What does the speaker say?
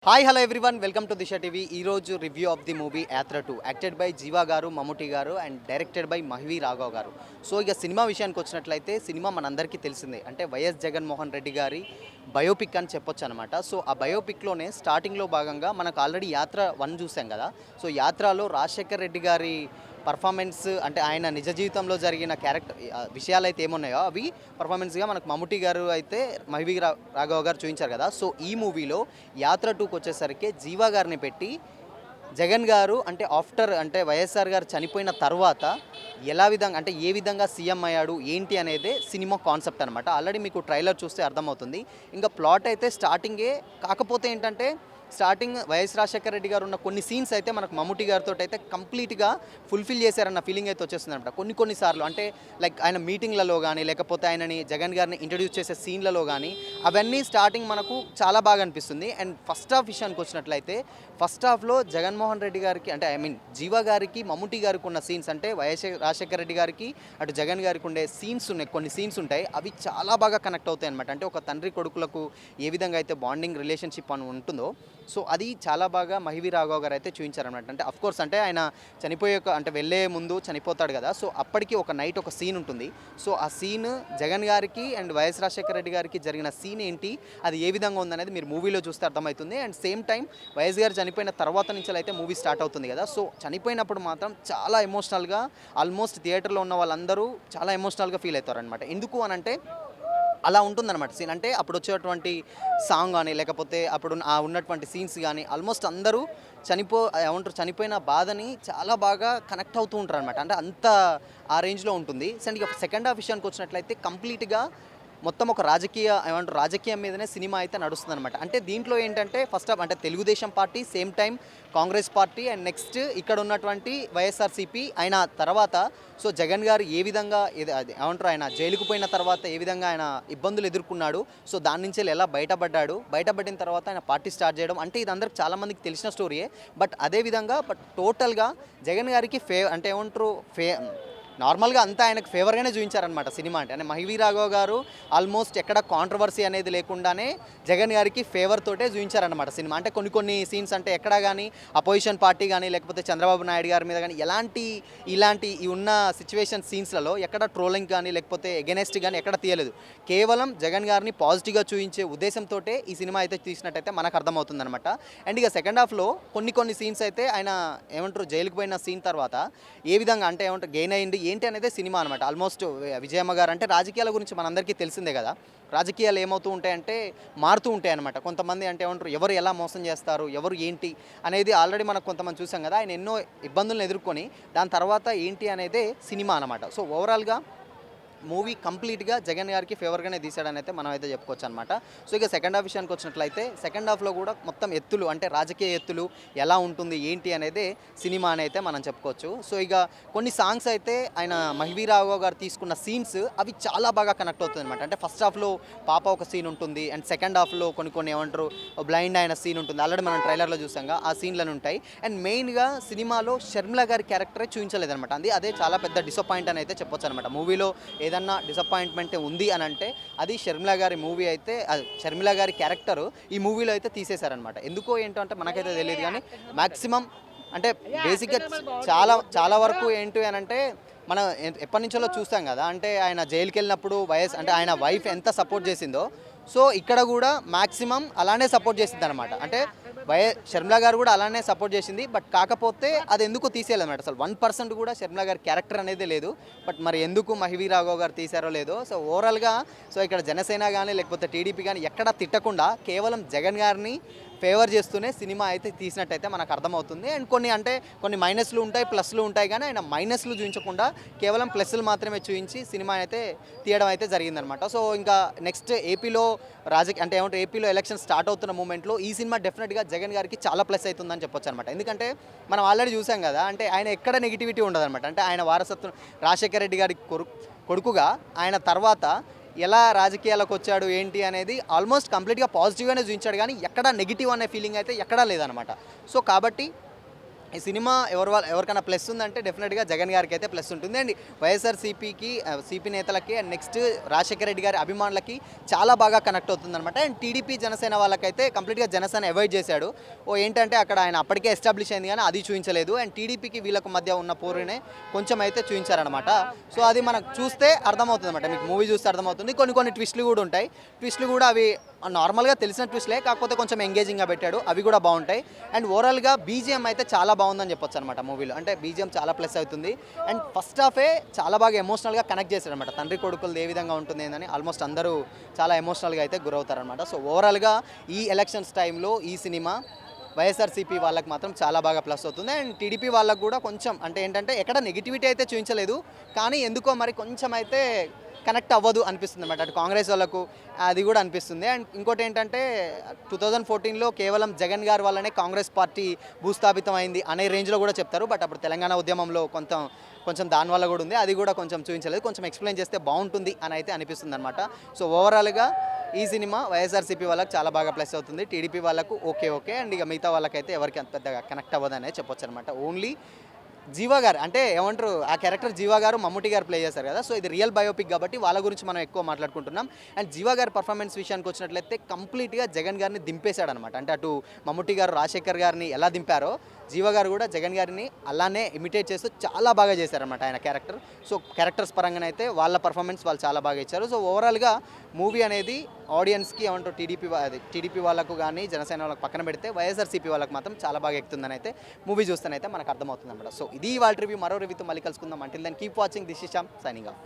Hi hello everyone welcome to Disha TV. ఈరోజు review of the movie యాత్ర 2 acted by జీవా గారు, మమ్ముటి గారు and directed by మహివి Raghav గారు. So ఇక సినిమా విషయానికి వచ్చినట్లయితే సినిమా మనందరికీ తెలిసిందే, అంటే వైఎస్ జగన్మోహన్ రెడ్డి గారి బయోపిక్ అని చెప్పొచ్చు అనమాట. సో ఆ బయోపిక్లోనే స్టార్టింగ్లో భాగంగా మనకు ఆల్రెడీ యాత్ర 1 చూసాం కదా. సో యాత్రలో రాజశేఖర్ రెడ్డి గారి పర్ఫార్మెన్స్, అంటే ఆయన నిజ జీవితంలో జరిగిన విషయాలు అయితే ఏమున్నాయో అవి పర్ఫార్మెన్స్గా మనకు మమ్ముటి గారు అయితే మహివి రాఘవ్ గారు చూపించారు కదా. సో ఈ మూవీలో యాత్ర 2కి వచ్చేసరికి జీవా గారిని పెట్టి జగన్ గారు అంటే ఆఫ్టర్ అంటే వైఎస్ఆర్ గారు చనిపోయిన తర్వాత అంటే ఏ విధంగా సీఎం అయ్యాడు ఏంటి అనేది సినిమా కాన్సెప్ట్ అనమాట. ఆల్రెడీ మీకు ట్రైలర్ చూస్తే అర్థమవుతుంది. ఇంకా ప్లాట్ అయితే స్టార్టింగే, కాకపోతే ఏంటంటే స్టార్టింగ్ వైఎస్ రాజశేఖర రెడ్డి గారు ఉన్న కొన్ని సీన్స్ అయితే మనకు మమ్ముటి గారితో అయితే కంప్లీట్గా ఫుల్ఫిల్ చేశారన్న ఫీలింగ్ అయితే వచ్చేస్తుంది అనమాట. కొన్ని సార్లు అంటే లైక్ ఆయన మీటింగ్లలో కానీ లేకపోతే ఆయనని జగన్ గారిని ఇంట్రడ్యూస్ చేసే సీన్లలో కానీ అవన్నీ స్టార్టింగ్ మనకు చాలా బాగా అనిపిస్తుంది. అండ్ ఫస్ట్ హాఫ్ విషయానికి వచ్చినట్లయితే ఫస్ట్ హాఫ్లో జగన్మోహన్ రెడ్డి గారికి అంటే జీవా గారికి మమ్ముటి గారికి ఉన్న సీన్స్, అంటే వైఎస్ రాజశేఖర రెడ్డి గారికి అటు జగన్ గారికి ఉండే సీన్స్ ఉన్నాయి, కొన్ని సీన్స్ ఉంటాయి, అవి చాలా బాగా కనెక్ట్ అవుతాయి అనమాట. అంటే ఒక తండ్రి కొడుకులకు ఏ విధంగా అయితే బాండింగ్ రిలేషన్షిప్ అని ఉంటుందో, సో అది చాలా బాగా మహివి రాఘవ్ గారు అయితే చూపించారనమాట. అంటే అఫ్కోర్స్ అంటే ఆయన అంటే వెళ్ళే ముందు చనిపోతాడు కదా. సో అప్పటికి ఒక నైట్ ఒక సీన్ ఉంటుంది. సో ఆ సీన్ జగన్ గారికి అండ్ వైఎస్ రాజశేఖర రెడ్డి గారికి జరిగిన సీన్ ఏంటి, అది ఏ విధంగా ఉందనేది మీరు మూవీలో చూస్తే అర్థమవుతుంది. అండ్ సేమ్ టైం వైఎస్ గారు చనిపోయిన తర్వాత నుంచి అయితే మూవీ స్టార్ట్ అవుతుంది కదా. సో చనిపోయినప్పుడు మాత్రం చాలా ఎమోషనల్గా, ఆల్మోస్ట్ థియేటర్లో ఉన్న వాళ్ళందరూ చాలా ఎమోషనల్గా ఫీల్ అవుతారనమాట. ఎందుకు అనంటే అలా ఉంటుందన్నమాట సీన్. అంటే అప్పుడు వచ్చేటువంటి సాంగ్ కానీ లేకపోతే అప్పుడు ఉన్నటువంటి సీన్స్ కానీ ఆల్మోస్ట్ అందరూ చనిపోయిన బాధని చాలా బాగా కనెక్ట్ అవుతూ ఉంటారు అనమాట. అంటే అంత ఆ రేంజ్లో ఉంటుంది. అండ్ ఇక సెకండ్ హాఫ్ విషయానికి వచ్చినట్లయితే కంప్లీట్గా మొత్తం ఒక రాజకీయం మీదనే సినిమా అయితే నడుస్తుంది అనమాట. అంటే దీంట్లో ఏంటంటే ఫస్ట్ ఆఫ్ అంటే Telugu Desam party, same time Congress party and next ఇక్కడ ఉన్నటువంటి వైఎస్ఆర్సీపీ అయిన తర్వాత సో జగన్ గారు ఏ విధంగా ఆయన జైలుకు పోయిన తర్వాత ఏ విధంగా ఆయన ఇబ్బందులు ఎదుర్కొన్నాడు, సో దాని నుంచి ఎలా బయటపడిన తర్వాత ఆయన పార్టీ స్టార్ట్ చేయడం, అంటే ఇది అందరికి చాలామందికి తెలిసిన స్టోరీయే. బట్ అదేవిధంగా టోటల్గా జగన్ గారికి నార్మల్గా అంతా ఆయనకు ఫేవర్గానే చూపించారనమాట సినిమా. అంటే మహివి రాఘవ్ గారు ఆల్మోస్ట్ ఎక్కడ కాంట్రవర్సీ అనేది లేకుండానే జగన్ గారికి ఫేవర్ తోటే చూపించారనమాట సినిమా. అంటే కొన్ని సీన్స్ అంటే ఎక్కడ కానీ అపోజిషన్ పార్టీ కానీ లేకపోతే చంద్రబాబు నాయుడు గారి మీద కానీ ఇలాంటి ఉన్న సిచ్యువేషన్ సీన్స్లలో ఎక్కడ ట్రోలింగ్ కానీ లేకపోతే ఎగెనెస్ట్ కానీ ఎక్కడ తీయలేదు. కేవలం జగన్ గారిని పాజిటివ్గా చూపించే ఉద్దేశంతో ఈ సినిమా అయితే తీసినట్టయితే మనకు అర్థమవుతుంది అనమాట. అండ్ ఇక సెకండ్ హాఫ్లో కొన్ని సీన్స్ అయితే ఆయన జైలుకు పోయిన సీన్ తర్వాత ఏ విధంగా అంటే గెయిన్ అయ్యింది ఏంటి అనేది సినిమా అనమాట. ఆల్మోస్ట్ విజయమ్మ గారు అంటే రాజకీయాల గురించి మనందరికీ తెలిసిందే కదా. రాజకీయాలు ఏమవుతూ ఉంటాయంటే మారుతూ ఉంటాయి అనమాట. కొంతమంది అంటే ఎవరు ఎలా మోసం చేస్తారు, ఎవరు ఏంటి అనేది ఆల్రెడీ మనకు కొంతమంది చూసాం కదా. ఆయన ఎన్నో ఇబ్బందులను ఎదుర్కొని దాని తర్వాత ఏంటి అనేదే సినిమా అనమాట. సో ఓవరాల్గా మూవీ కంప్లీట్గా జగన్ గారికి ఫేవర్గానే తీసాడని అయితే మనం అయితే చెప్పుకోవచ్చు అనమాట. సో ఇక సెకండ్ హాఫ్ విషయానికి వచ్చినట్లయితే సెకండ్ హాఫ్లో కూడా మొత్తం ఎత్తులు అంటే రాజకీయ ఎత్తులు ఎలా ఉంటుంది ఏంటి అనేది సినిమా అని అయితే మనం చెప్పుకోవచ్చు. సో ఇక కొన్ని సాంగ్స్ అయితే ఆయన మహివి రాఘవ్ గారు తీసుకున్న సీన్స్ అవి చాలా బాగా కనెక్ట్ అవుతుంది అనమాట. అంటే ఫస్ట్ హాఫ్లో పాప ఒక సీన్ ఉంటుంది అండ్ సెకండ్ హాఫ్లో కొన్ని బ్లైండ్ అయిన సీన్ ఉంటుంది. ఆల్రెడీ మనం ట్రైలర్లో చూసాంగా ఆ సీన్లను ఉంటాయి. అండ్ మెయిన్గా సినిమాలో షర్మిల గారి క్యారెక్టరే చూపించలేదనమాట. అదే చాలా పెద్ద డిసప్పాయింట్ అని అయితే చెప్పొచ్చు అనమాట. మూవీలో ఏదన్నా డిసప్పాయింట్మెంట్ ఉంది అని అంటే అది షర్మిల గారి మూవీ అయితే షర్మిల గారి క్యారెక్టర్ ఈ మూవీలో అయితే తీసేశారనమాట. ఎందుకో ఏంటో అంటే మనకైతే తెలియదు, కానీ మ్యాక్సిమం అంటే బేసిక్గా చాలా వరకు ఏంటి అని అంటే మనం ఎప్పటి నుంచో చూస్తాం కదా. అంటే ఆయన జైలుకి వెళ్ళినప్పుడు అంటే ఆయన వైఫ్ ఎంత సపోర్ట్ చేసిందో, సో ఇక్కడ కూడా మ్యాక్సిమం అలానే సపోర్ట్ చేసింది అనమాట. అంటే షర్మిల గారు కూడా అలానే సపోర్ట్ చేసింది. బట్ కాకపోతే అది ఎందుకు తీసేయాలన్నమాట. అసలు 1% కూడా షర్మిల గారి క్యారెక్టర్ అనేది లేదు. బట్ మరి ఎందుకు మహివి రాఘవ్ గారు తీశారో లేదో. సో ఓవరాల్గా ఇక్కడ జనసేన కానీ లేకపోతే టీడీపీ కానీ ఎక్కడా తిట్టకుండా కేవలం జగన్ గారిని ఫేవర్ చేస్తూనే సినిమా అయితే తీసినట్టయితే మనకు అర్థమవుతుంది. అండ్ కొన్ని మైనస్లు ఉంటాయి, ప్లస్లు ఉంటాయి, కానీ ఆయన మైనస్లు చూపించకుండా కేవలం ప్లస్లు మాత్రమే చూపించి సినిమా అయితే తీయడం అయితే జరిగిందనమాట. సో ఇంకా నెక్స్ట్ ఏపీలో ఏపీలో ఎలక్షన్ స్టార్ట్ అవుతున్న మూమెంట్లో ఈ సినిమా డెఫినెట్గా జగన్ గారికి చాలా ప్లస్ అవుతుందని చెప్పొచ్చు అనమాట. ఎందుకంటే మనం ఆల్రెడీ చూసాం కదా, అంటే ఆయన ఎక్కడ నెగిటివిటీ ఉండదన్నమాట. అంటే ఆయన వారసత్వం రాజశేఖర రెడ్డి గారి కొడుకుగా ఆయన తర్వాత ఎలా రాజకీయాలకు వచ్చాడు ఏంటి అనేది ఆల్మోస్ట్ కంప్లీట్గా పాజిటివ్గానే చూపించాడు, కానీ ఎక్కడా నెగిటివ్ అనే ఫీలింగ్ అయితే ఎక్కడా లేదనమాట. సో కాబట్టి ఈ సినిమా ఎవరికైనా ప్లస్ ఉందంటే డెఫినెట్గా జగన్ గారికి అయితే ప్లస్ ఉంటుంది. అండ్ వైఎస్ఆర్సీపీకి సిపి నేతలకి అండ్ నెక్స్ట్ రాజశేఖర రెడ్డి గారి అభిమానులకి చాలా బాగా కనెక్ట్ అవుతుందన్నమాట. అండ్ టీడీపీ జనసేన వాళ్ళకైతే కంప్లీట్గా జనసేన అవాయిడ్ చేశాడు. ఏంటంటే అక్కడ ఆయన అప్పటికే ఎస్టాబ్లిష్ అయింది కానీ అది చూపించలేదు. అండ్ టీడీపీకి వీళ్ళకు మధ్య ఉన్న పోరునే కొంచెం అయితే చూపించారనమాట. సో అది మనకు చూస్తే అర్థమవుతుంది అనమాట, మీకు మూవీ చూస్తే అర్థమవుతుంది. కొన్ని ట్విస్టులు కూడా ఉంటాయి. ట్విస్టులు కూడా అవి నార్మల్గా తెలిసిన ట్విస్ట్లే, కాకపోతే కొంచెం ఎంగేజింగ్గా పెట్టాడు, అవి కూడా బాగుంటాయి. అండ్ ఓవరాల్గా బీజిఎం అయితే చాలా బాగుందని చెప్పొచ్చు అనమాట మూవీలో. అంటే బీజిఎం చాలా ప్లస్ అవుతుంది. అండ్ ఫస్ట్ హాఫే చాలా బాగా ఎమోషనల్గా కనెక్ట్ చేశారు అనమాట. తండ్రి కొడుకులది ఏ విధంగా ఉంటుంది ఏందని ఆల్మోస్ట్ అందరూ చాలా ఎమోషనల్గా అయితే గురవుతారనమాట. సో ఓవరాల్గా ఈ ఎలక్షన్స్ టైంలో ఈ సినిమా వైఎస్ఆర్సీపీ వాళ్ళకి మాత్రం చాలా బాగా ప్లస్ అవుతుంది. అండ్ టీడీపీ వాళ్ళకు కూడా కొంచెం అంటే ఏంటంటే ఎక్కడ నెగిటివిటీ అయితే చూపించలేదు, కానీ ఎందుకో మరి కొంచెం అయితే కనెక్ట్ అవ్వదు అనిపిస్తుంది అనమాట. అటు కాంగ్రెస్ వాళ్ళకు అది కూడా అనిపిస్తుంది. అండ్ ఇంకోటి ఏంటంటే 2014లో కేవలం జగన్ గారి వల్లనే కాంగ్రెస్ పార్టీ భూస్థాపితం అయింది అనే రేంజ్లో కూడా చెప్తారు. బట్ అప్పుడు తెలంగాణ ఉద్యమంలో కొంచెం దానివల్ల కూడా ఉంది, అది కూడా కొంచెం చూపించలేదు. కొంచెం ఎక్స్ప్లెయిన్ చేస్తే బాగుంటుంది అని అయితే అనిపిస్తుంది అనమాట. సో ఓవరాల్గా ఈ సినిమా వైఎస్ఆర్సీపీ వాళ్ళకి చాలా బాగా ప్లస్ అవుతుంది. టీడీపీ వాళ్ళకు ఓకే. అండ్ ఇక మిగతా వాళ్ళకైతే ఎవరికి అంత పెద్దగా కనెక్ట్ అవ్వదనే చెప్పొచ్చు అనమాట. ఓన్లీ జీవా గారు అంటే ఏమంటారు, ఆ క్యారెక్టర్ జీవా గారు మమ్ముటి గారు ప్లే చేశారు కదా. సో ఇది రియల్ బయోపిక్ కాబట్టి వాళ్ళ గురించి మనం ఎక్కువ మాట్లాడుకుంటున్నాం. అండ్ జీవా గారి పర్ఫార్మెన్స్ విషయానికి వచ్చినట్లయితే కంప్లీట్గా జగన్ గారిని దింపేశాడు అనమాట. అంటే అటు మమ్ముటి గారు రాజశేఖర్ గారిని ఎలా దింపారో జీవా గారు కూడా జగన్ గారిని అలానే ఇమిటేట్ చేస్తూ చాలా బాగా చేశారనమాట ఆయన క్యారెక్టర్. సో క్యారెక్టర్స్ పరంగానైతే వాళ్ళ పర్ఫార్మెన్స్ వాళ్ళు చాలా బాగా ఇచ్చారు. సో ఓవరాల్గా మూవీ అనేది ఆడియన్స్కి ఏమంటారు టీడీపీ వాళ్ళకు కానీ జనసేన వాళ్ళకి పక్కన పెడితే వైఎస్ఆర్సీపీ వాళ్ళకి మాత్రం చాలా బాగా ఎక్కుతుందని అయితే మూవీ చూస్తేనైతే మనకు అర్థమవుతుంది అనమాట. సో ఇది వాళ్ళ రివ్యూ. మరో రివ్యూతో మళ్ళీ కలుసుకుందాం. Until then keep watching. This is Shyam signing of.